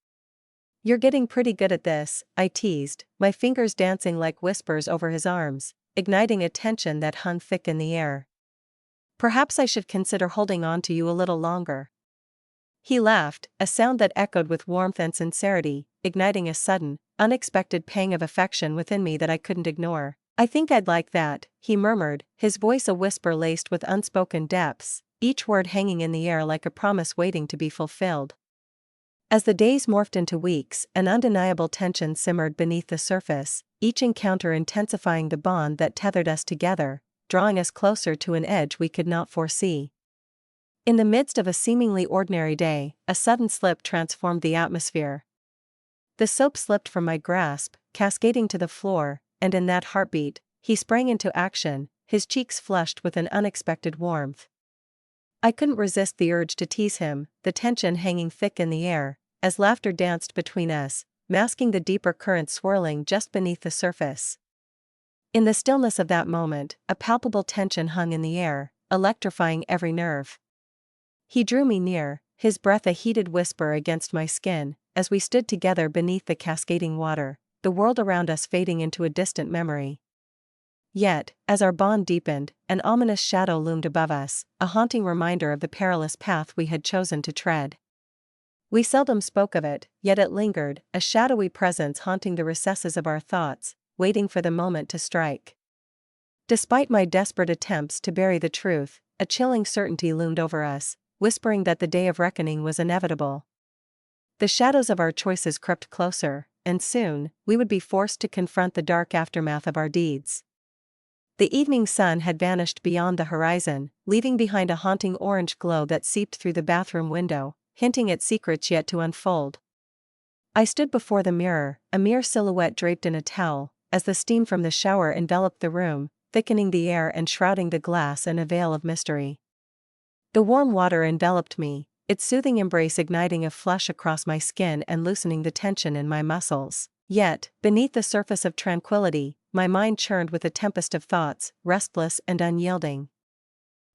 "You're getting pretty good at this," I teased, my fingers dancing like whispers over his arms, igniting a tension that hung thick in the air. "Perhaps I should consider holding on to you a little longer." He laughed, a sound that echoed with warmth and sincerity, igniting a sudden, unexpected pang of affection within me that I couldn't ignore. "I think I'd like that," he murmured, his voice a whisper laced with unspoken depths, each word hanging in the air like a promise waiting to be fulfilled. As the days morphed into weeks, an undeniable tension simmered beneath the surface, each encounter intensifying the bond that tethered us together, drawing us closer to an edge we could not foresee. In the midst of a seemingly ordinary day, a sudden slip transformed the atmosphere. The soap slipped from my grasp, cascading to the floor, and in that heartbeat, he sprang into action, his cheeks flushed with an unexpected warmth. I couldn't resist the urge to tease him, the tension hanging thick in the air, as laughter danced between us, masking the deeper current swirling just beneath the surface. In the stillness of that moment, a palpable tension hung in the air, electrifying every nerve. He drew me near, his breath a heated whisper against my skin, as we stood together beneath the cascading water, the world around us fading into a distant memory. Yet, as our bond deepened, an ominous shadow loomed above us, a haunting reminder of the perilous path we had chosen to tread. We seldom spoke of it, yet it lingered, a shadowy presence haunting the recesses of our thoughts, waiting for the moment to strike. Despite my desperate attempts to bury the truth, a chilling certainty loomed over us, whispering that the day of reckoning was inevitable. The shadows of our choices crept closer, and soon, we would be forced to confront the dark aftermath of our deeds. The evening sun had vanished beyond the horizon, leaving behind a haunting orange glow that seeped through the bathroom window, hinting at secrets yet to unfold. I stood before the mirror, a mere silhouette draped in a towel, as the steam from the shower enveloped the room, thickening the air and shrouding the glass in a veil of mystery. The warm water enveloped me, its soothing embrace igniting a flush across my skin and loosening the tension in my muscles. Yet, beneath the surface of tranquility, my mind churned with a tempest of thoughts, restless and unyielding.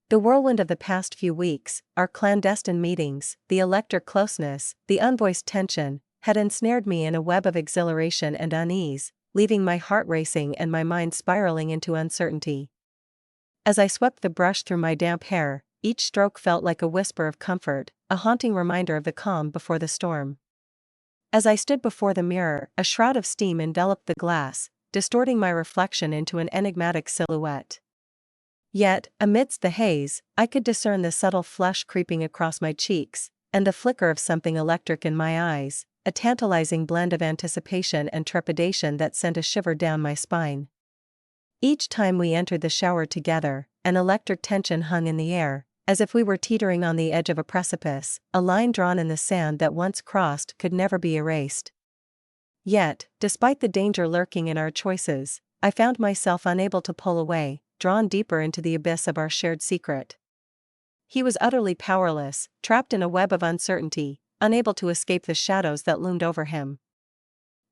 The whirlwind of the past few weeks, our clandestine meetings, the electric closeness, the unvoiced tension, had ensnared me in a web of exhilaration and unease, leaving my heart racing and my mind spiraling into uncertainty. As I swept the brush through my damp hair, each stroke felt like a whisper of comfort, a haunting reminder of the calm before the storm. As I stood before the mirror, a shroud of steam enveloped the glass, distorting my reflection into an enigmatic silhouette. Yet, amidst the haze, I could discern the subtle flush creeping across my cheeks, and the flicker of something electric in my eyes, a tantalizing blend of anticipation and trepidation that sent a shiver down my spine. Each time we entered the shower together, an electric tension hung in the air, as if we were teetering on the edge of a precipice, a line drawn in the sand that once crossed could never be erased. Yet, despite the danger lurking in our choices, I found myself unable to pull away, drawn deeper into the abyss of our shared secret. He was utterly powerless, trapped in a web of uncertainty, unable to escape the shadows that loomed over him.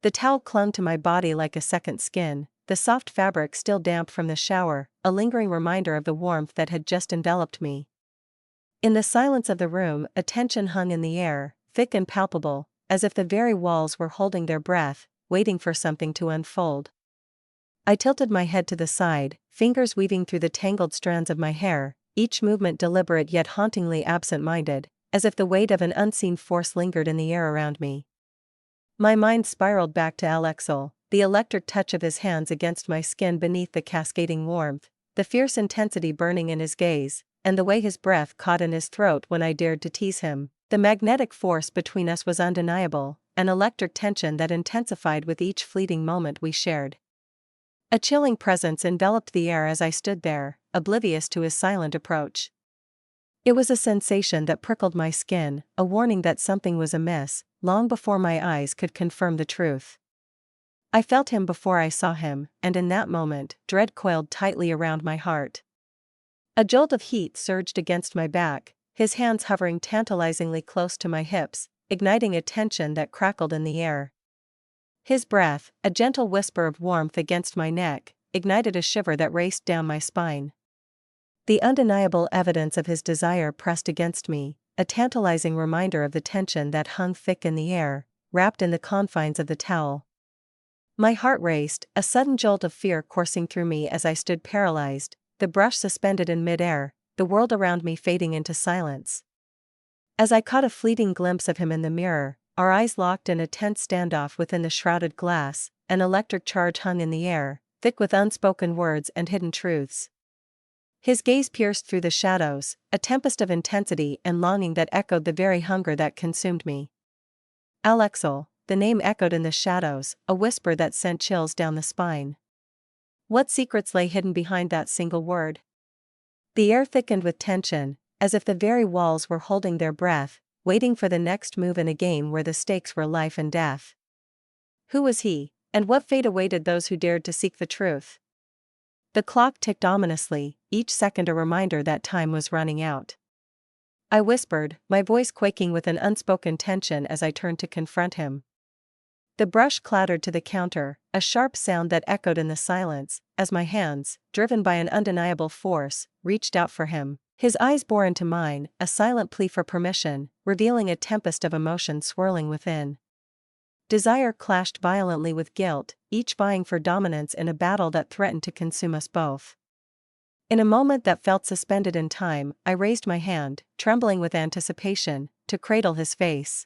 The towel clung to my body like a second skin, the soft fabric still damp from the shower, a lingering reminder of the warmth that had just enveloped me. In the silence of the room, a tension hung in the air, thick and palpable, as if the very walls were holding their breath, waiting for something to unfold. I tilted my head to the side, fingers weaving through the tangled strands of my hair, each movement deliberate yet hauntingly absent-minded, as if the weight of an unseen force lingered in the air around me. My mind spiraled back to Alexel, the electric touch of his hands against my skin beneath the cascading warmth, the fierce intensity burning in his gaze, and the way his breath caught in his throat when I dared to tease him. The magnetic force between us was undeniable, an electric tension that intensified with each fleeting moment we shared. A chilling presence enveloped the air as I stood there, oblivious to his silent approach. It was a sensation that prickled my skin, a warning that something was amiss, long before my eyes could confirm the truth. I felt him before I saw him, and in that moment, dread coiled tightly around my heart. A jolt of heat surged against my back, his hands hovering tantalizingly close to my hips, igniting a tension that crackled in the air. His breath, a gentle whisper of warmth against my neck, ignited a shiver that raced down my spine. The undeniable evidence of his desire pressed against me, a tantalizing reminder of the tension that hung thick in the air, wrapped in the confines of the towel. My heart raced, a sudden jolt of fear coursing through me as I stood paralyzed, the brush suspended in mid-air, the world around me fading into silence. As I caught a fleeting glimpse of him in the mirror, our eyes locked in a tense standoff within the shrouded glass, an electric charge hung in the air, thick with unspoken words and hidden truths. His gaze pierced through the shadows, a tempest of intensity and longing that echoed the very hunger that consumed me. Alexel, the name echoed in the shadows, a whisper that sent chills down the spine. What secrets lay hidden behind that single word? The air thickened with tension, as if the very walls were holding their breath, waiting for the next move in a game where the stakes were life and death. Who was he, and what fate awaited those who dared to seek the truth? The clock ticked ominously, each second a reminder that time was running out. I whispered, my voice quaking with an unspoken tension as I turned to confront him. The brush clattered to the counter, a sharp sound that echoed in the silence, as my hands, driven by an undeniable force, reached out for him. His eyes bore into mine, a silent plea for permission, revealing a tempest of emotion swirling within. Desire clashed violently with guilt, each vying for dominance in a battle that threatened to consume us both. In a moment that felt suspended in time, I raised my hand, trembling with anticipation, to cradle his face.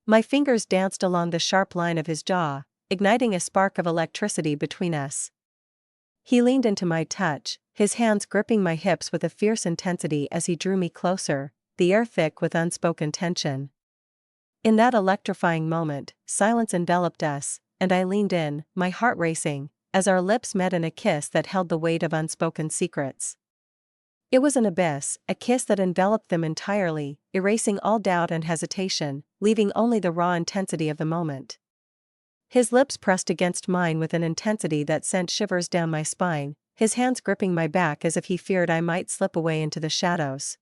My fingers danced along the sharp line of his jaw, igniting a spark of electricity between us. He leaned into my touch, his hands gripping my hips with a fierce intensity as he drew me closer, the air thick with unspoken tension. In that electrifying moment, silence enveloped us, and I leaned in, my heart racing, as our lips met in a kiss that held the weight of unspoken secrets. It was an abyss, a kiss that enveloped them entirely, erasing all doubt and hesitation, leaving only the raw intensity of the moment. His lips pressed against mine with an intensity that sent shivers down my spine, his hands gripping my back as if he feared I might slip away into the shadows.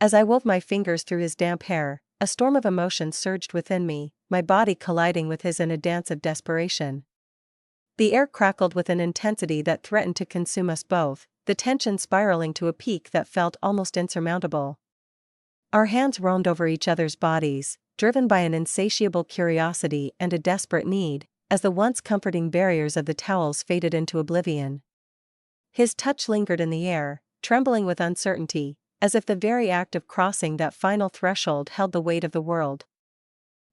As I wove my fingers through his damp hair, a storm of emotion surged within me, my body colliding with his in a dance of desperation. The air crackled with an intensity that threatened to consume us both, the tension spiraling to a peak that felt almost insurmountable. Our hands roamed over each other's bodies, driven by an insatiable curiosity and a desperate need, as the once comforting barriers of the towels faded into oblivion. His touch lingered in the air, trembling with uncertainty, as if the very act of crossing that final threshold held the weight of the world.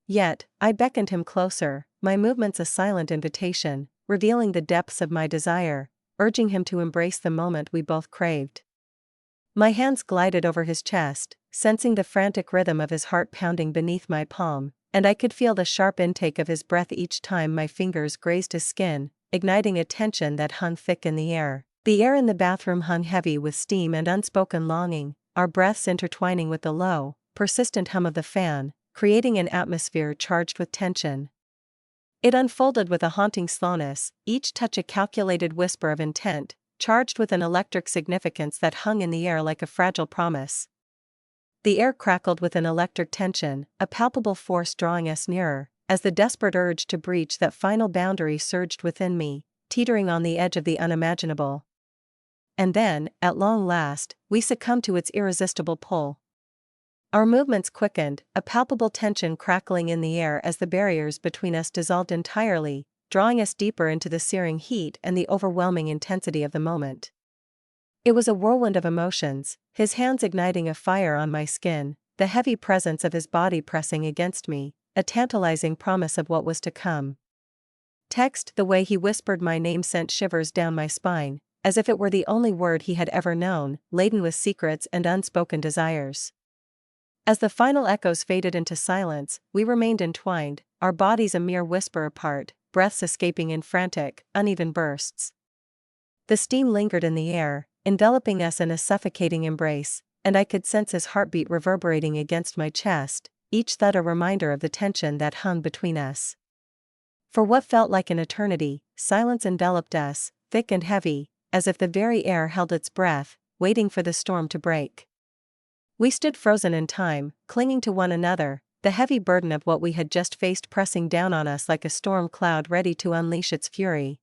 Yet, I beckoned him closer, my movements a silent invitation, revealing the depths of my desire, urging him to embrace the moment we both craved. My hands glided over his chest, sensing the frantic rhythm of his heart pounding beneath my palm, and I could feel the sharp intake of his breath each time my fingers grazed his skin, igniting a tension that hung thick in the air. The air in the bathroom hung heavy with steam and unspoken longing, our breaths intertwining with the low, persistent hum of the fan, creating an atmosphere charged with tension. It unfolded with a haunting slowness, each touch a calculated whisper of intent, charged with an electric significance that hung in the air like a fragile promise. The air crackled with an electric tension, a palpable force drawing us nearer, as the desperate urge to breach that final boundary surged within me, teetering on the edge of the unimaginable. And then, at long last, we succumbed to its irresistible pull. Our movements quickened, a palpable tension crackling in the air as the barriers between us dissolved entirely, drawing us deeper into the searing heat and the overwhelming intensity of the moment. It was a whirlwind of emotions, his hands igniting a fire on my skin, the heavy presence of his body pressing against me, a tantalizing promise of what was to come. The way he whispered my name sent shivers down my spine, as if it were the only word he had ever known, laden with secrets and unspoken desires. As the final echoes faded into silence, we remained entwined, our bodies a mere whisper apart, breaths escaping in frantic, uneven bursts. The steam lingered in the air, enveloping us in a suffocating embrace, and I could sense his heartbeat reverberating against my chest, each thud a reminder of the tension that hung between us. For what felt like an eternity, silence enveloped us, thick and heavy, as if the very air held its breath, waiting for the storm to break. We stood frozen in time, clinging to one another, the heavy burden of what we had just faced pressing down on us like a storm cloud ready to unleash its fury.